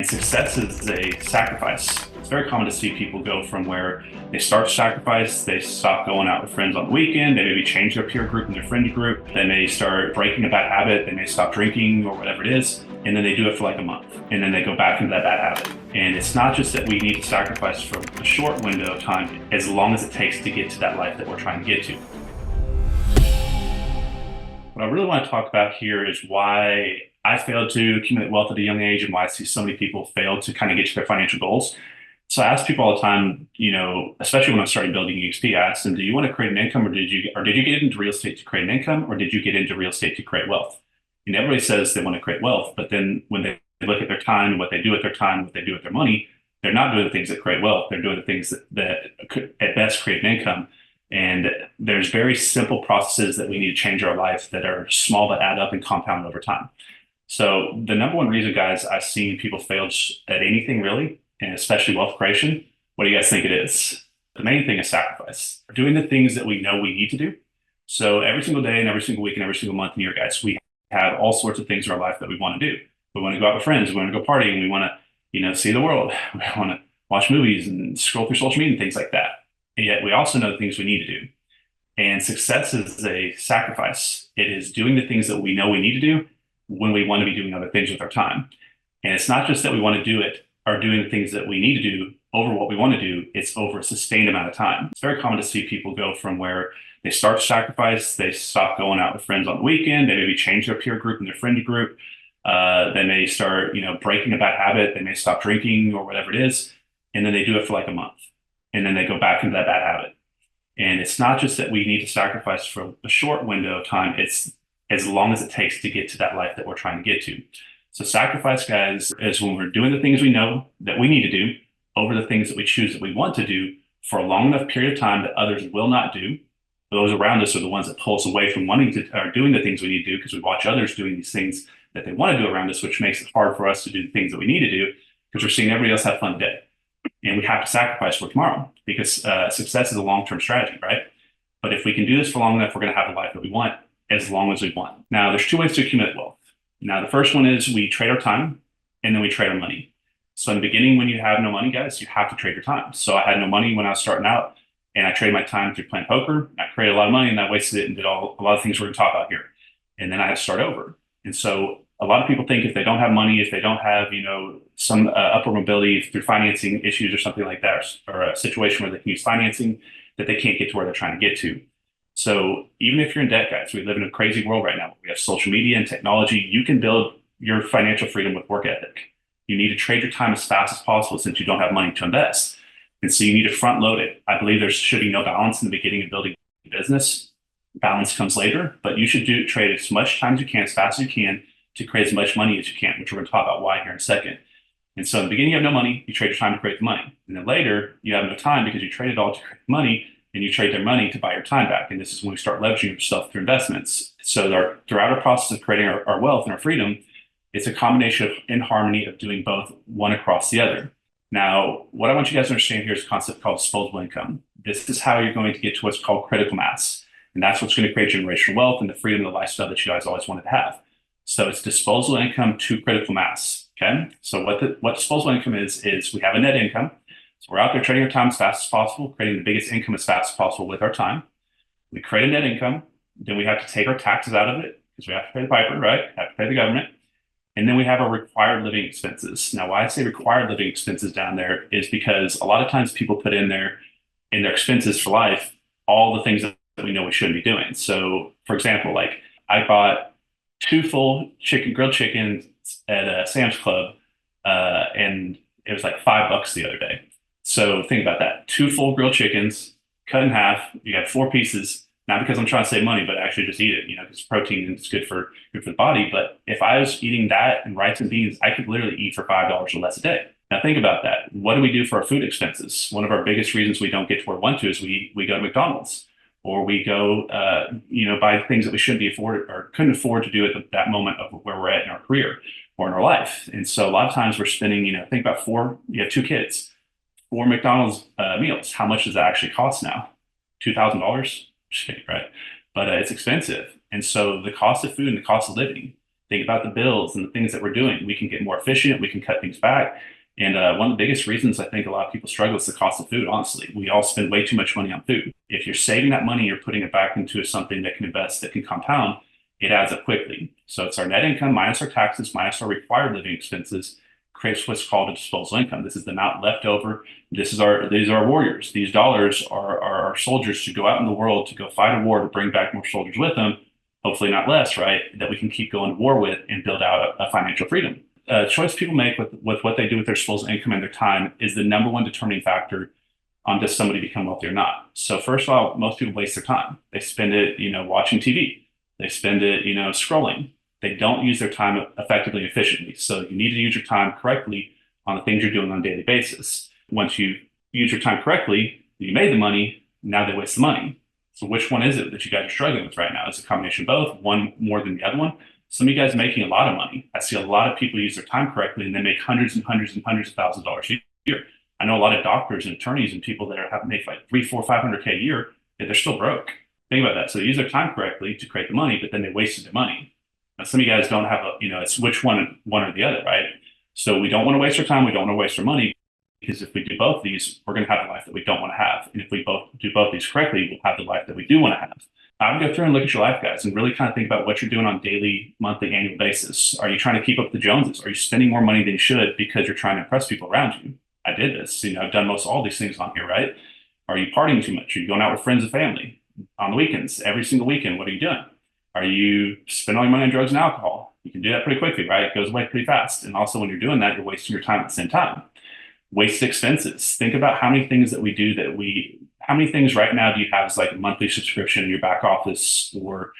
Success is a sacrifice. It's very common to see people go from where they start to sacrifice, they stop going out with friends on the weekend, they maybe change their peer group and their friend group, they may start breaking a bad habit, they may stop drinking or whatever it is, and then they do it for like a month, and then they go back into that bad habit. And it's not just that we need to sacrifice for a short window of time, as long as it takes to get to that life that we're trying to get to. What I really want to talk about here is why I failed to accumulate wealth at a young age and why I see so many people fail to kind of get to their financial goals. So I ask people all the time, especially when I'm starting building EXP, I ask them, do you want to create an income or did you get into real estate to create an income or did you get into real estate to create wealth? And everybody says they want to create wealth, but then when they look at their time and what they do with their time, what they do with their money, they're not doing the things that create wealth. They're doing the things that could at best create an income. And there's very simple processes that we need to change our life that are small but add up and compound over time. So the number one reason, guys, I've seen people fail at anything really, and especially wealth creation, what do you guys think it is? The main thing is sacrifice. Doing the things that we know we need to do. So every single day and every single week and every single month and year, guys, we have all sorts of things in our life that we want to do. We want to go out with friends. We want to go partying. We want to, see the world. We want to watch movies and scroll through social media and things like that. And yet we also know the things we need to do. And success is a sacrifice. It is doing the things that we know we need to do when we want to be doing other things with our time. And it's not just that we want to do it or doing the things that we need to do over what we want to do, it's over a sustained amount of time. It's very common to see people go from where they start to sacrifice, they stop going out with friends on the weekend, they maybe change their peer group and their friend group, they may start, breaking a bad habit, they may stop drinking or whatever it is, and then they do it for like a month, and then they go back into that bad habit. And it's not just that we need to sacrifice for a short window of time, it's as long as it takes to get to that life that we're trying to get to. So sacrifice, guys, is when we're doing the things we know that we need to do over the things that we choose that we want to do for a long enough period of time that others will not do. Those around us are the ones that pull us away from wanting to or doing the things we need to do because we watch others doing these things that they want to do around us, which makes it hard for us to do the things that we need to do because we're seeing everybody else have fun today. And we have to sacrifice for tomorrow because success is a long-term strategy, right? But if we can do this for long enough, we're going to have the life that we want as long as we want. Now, there's two ways to accumulate wealth. Now, the first one is we trade our time and then we trade our money. So in the beginning, when you have no money, guys, you have to trade your time. So I had no money when I was starting out and I traded my time through playing poker. I created a lot of money and I wasted it and did a lot of things we're going to talk about here. And then I had to start over. And so a lot of people think if they don't have money, if they don't have, some upward mobility through financing issues or something like that, or a situation where they can use financing, that they can't get to where they're trying to get to. So even if you're in debt, guys, we live in a crazy world right now. We have social media and technology. You can build your financial freedom with work ethic. You need to trade your time as fast as possible since you don't have money to invest. And so you need to front load it. I believe there should be no balance in the beginning of building a business. Balance comes later, but you should trade as much time as you can, as fast as you can, to create as much money as you can, which we're going to talk about why here in a second. And so in the beginning, you have no money, you trade your time to create the money. And then later, you have no time because you traded all to create money, and you trade their money to buy your time back. And this is when we start leveraging yourself through investments. So throughout our process of creating our wealth and our freedom, it's a combination in harmony of doing both one across the other. Now, what I want you guys to understand here is a concept called disposable income. This is how you're going to get to what's called critical mass. And that's what's going to create generational wealth and the freedom and the lifestyle that you guys always wanted to have. So it's disposable income to critical mass. Okay. So what disposable income is we have a net income. So we're out there trading our time as fast as possible, creating the biggest income as fast as possible with our time. We create a net income. Then we have to take our taxes out of it because we have to pay the piper, right? Have to pay the government. And then we have our required living expenses. Now, why I say required living expenses down there is because a lot of times people put in their expenses for life, all the things that we know we shouldn't be doing. So for example, like I bought 2 full grilled chickens at Sam's Club, and it was like $5 the other day. So think about that. 2 full grilled chickens, cut in half. You have 4 pieces, not because I'm trying to save money, but actually just eat it, because protein and it's good for the body. But if I was eating that and rice and beans, I could literally eat for $5 or less a day. Now think about that. What do we do for our food expenses? One of our biggest reasons we don't get to where we want to is we go to McDonald's, or we go, buy things that we shouldn't be afforded or couldn't afford to do at that moment of where we're at in our career or in our life. And so a lot of times we're spending, think about you have 2 kids, 4 McDonald's meals. How much does that actually cost now? $2,000? Just kidding, right? But it's expensive. And so the cost of food and the cost of living Think about the bills and the things that we're doing. We can get more efficient. We can cut things back. And one of the biggest reasons I think a lot of people struggle is the cost of food. Honestly, we all spend way too much money on food. If you're saving that money, you're putting it back into something that can invest, that can compound, it adds up quickly. So it's our net income minus our taxes minus our required living expenses creates what's called a disposable income. This is the amount left over. These are our warriors. These dollars are our soldiers to go out in the world to go fight a war to bring back more soldiers with them, hopefully not less, right? That we can keep going to war with and build out a financial freedom. Choice people make with what they do with their disposable income and their time is the number one determining factor on does somebody become wealthy or not. So first of all, most people waste their time. They spend it, watching TV. They spend it, scrolling. They don't use their time effectively and efficiently. So you need to use your time correctly on the things you're doing on a daily basis. Once you use your time correctly, you made the money, now they waste the money. So which one is it that you guys are struggling with right now? Is it a combination of both, one more than the other one? Some of you guys are making a lot of money. I see a lot of people use their time correctly and they make hundreds and hundreds and hundreds of thousands of dollars a year. I know a lot of doctors and attorneys and people that have make like 3, 4, 500K a year, that they're still broke. Think about that. So they use their time correctly to create the money, but then they wasted the money. Now, some of you guys don't have it's which one or the other, right? So we don't want to waste our time. We don't want to waste our money, because if we do both these, we're going to have a life that we don't want to have. And if we both do both these correctly, we'll have the life that we do want to have. I would go through and look at your life, guys, and really kind of think about what you're doing on a daily, monthly, annual basis. Are you trying to keep up with the Joneses? Are you spending more money than you should because you're trying to impress people around you? I did this. I've done most all these things on here, right? Are you partying too much? Are you going out with friends and family on the weekends? Every single weekend, what are you doing? Are you spending all your money on drugs and alcohol? You can do that pretty quickly, right? It goes away pretty fast. And also when you're doing that, you're wasting your time at the same time. Wasted expenses. Think about how many things that we do how many things right now do you have as like a monthly subscription in your back office, or,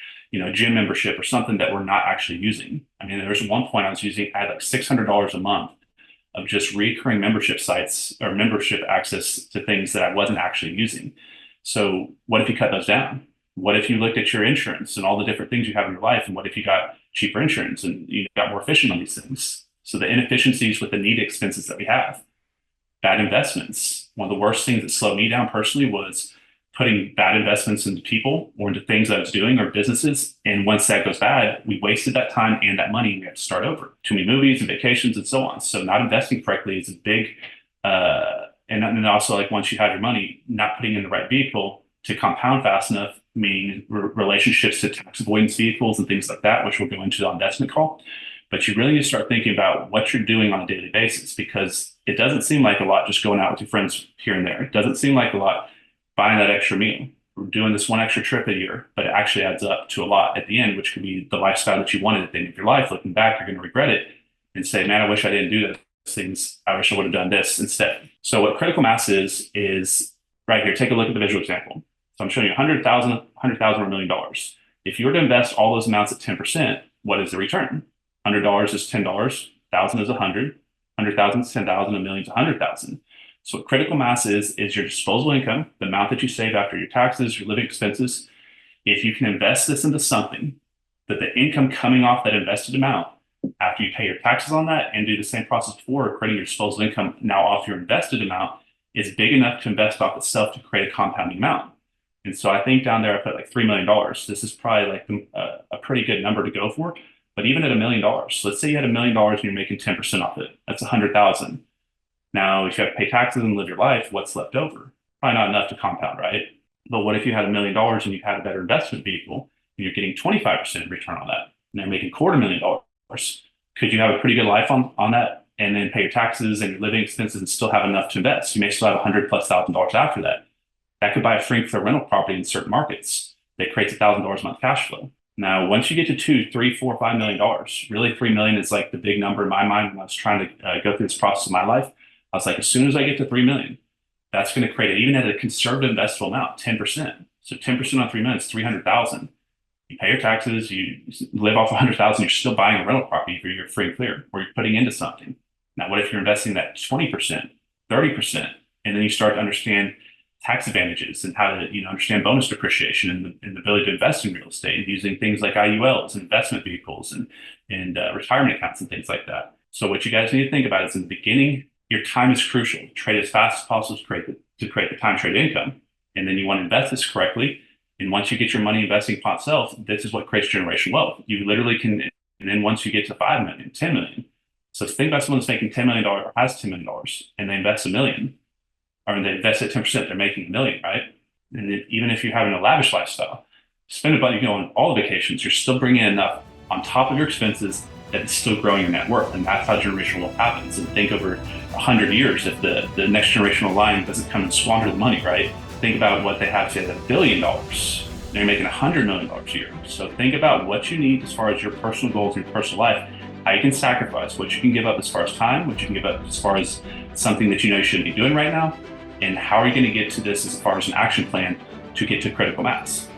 gym membership or something that we're not actually using? I mean, there was one point I had like $600 a month of just recurring membership sites or membership access to things that I wasn't actually using. So what if you cut those down? What if you looked at your insurance and all the different things you have in your life? And what if you got cheaper insurance and you got more efficient on these things? So the inefficiencies with the needed expenses that we have. Bad investments. One of the worst things that slowed me down personally was putting bad investments into people or into things that I was doing or businesses. And once that goes bad, we wasted that time and that money, and we have to start over. Too many movies and vacations and so on. So not investing correctly is a big, and then also like once you have your money, not putting in the right vehicle to compound fast enough, meaning relationships to tax avoidance vehicles and things like that, which we'll go into the investment call. But you really need to start thinking about what you're doing on a daily basis, because it doesn't seem like a lot just going out with your friends here and there. It doesn't seem like a lot buying that extra meal. We're doing this one extra trip a year, but it actually adds up to a lot at the end, which could be the lifestyle that you wanted at the end of your life. Looking back, you're going to regret it and say, man, I wish I didn't do those things. I wish I would have done this instead. So what critical mass is right here. Take a look at the visual example. So I'm showing you 100,000 or $1 million. If you were to invest all those amounts at 10%, what is the return? $100 is $10, 1,000 is 100, 100,000 is 10,000, a million is 100,000. So what critical mass is your disposable income, the amount that you save after your taxes, your living expenses. If you can invest this into something, that the income coming off that invested amount, after you pay your taxes on that and do the same process before, creating your disposable income now off your invested amount, is big enough to invest off itself to create a compounding amount. And so I think down there I put like $3 million. This is probably like a pretty good number to go for. But even at $1 million, let's say you had $1 million and you're making 10% off it. That's 100,000. Now, if you have to pay taxes and live your life, what's left over? Probably not enough to compound, right? But what if you had $1 million and you had a better investment vehicle and you're getting 25% return on that, and they're making $250,000? Could you have a pretty good life on that, and then pay your taxes and your living expenses and still have enough to invest? You may still have $100,000+ after that. That could buy a shrink for a rental property in certain markets that creates $1,000 a month cash flow. Now, once you get to $2, $3, $4, $5 million, really $3 million is like the big number in my mind. When I was trying to go through this process in my life, I was like, as soon as I get to $3 million, that's going to create, even at a conservative investable amount, 10%. So 10% on $3 million is 300,000. You pay your taxes, you live off 100,000, you're still buying a rental property for your free and clear, or you're putting into something. Now, what if you're investing that 20%, 30%, and then you start to understand tax advantages and how to understand bonus depreciation and the ability to invest in real estate and using things like IULs and investment vehicles and retirement accounts and things like that. So what you guys need to think about is, in the beginning, your time is crucial. Trade as fast as possible to create the time trade income. And then you want to invest this correctly. And once you get your money investing upon itself, this is what creates generational wealth. You literally can And then once you get to 5 million, 10 million. So think about someone that's making $10 million or has $10 million and they invest a million, or they invest at 10%, they're making a million, right? And then even if you're having a lavish lifestyle, spend about, you go on all the vacations, you're still bringing in enough on top of your expenses that it's still growing your net worth. And that's how generational wealth happens. And think over 100 years, if the next generational line doesn't come and squander the money, right? Think about what they have today, $1 billion. They're making $100 million a year. So think about what you need as far as your personal goals and your personal life, how you can sacrifice, what you can give up as far as time, what you can give up as far as something that you know you shouldn't be doing right now, and how are you going to get to this as far as an action plan to get to critical mass.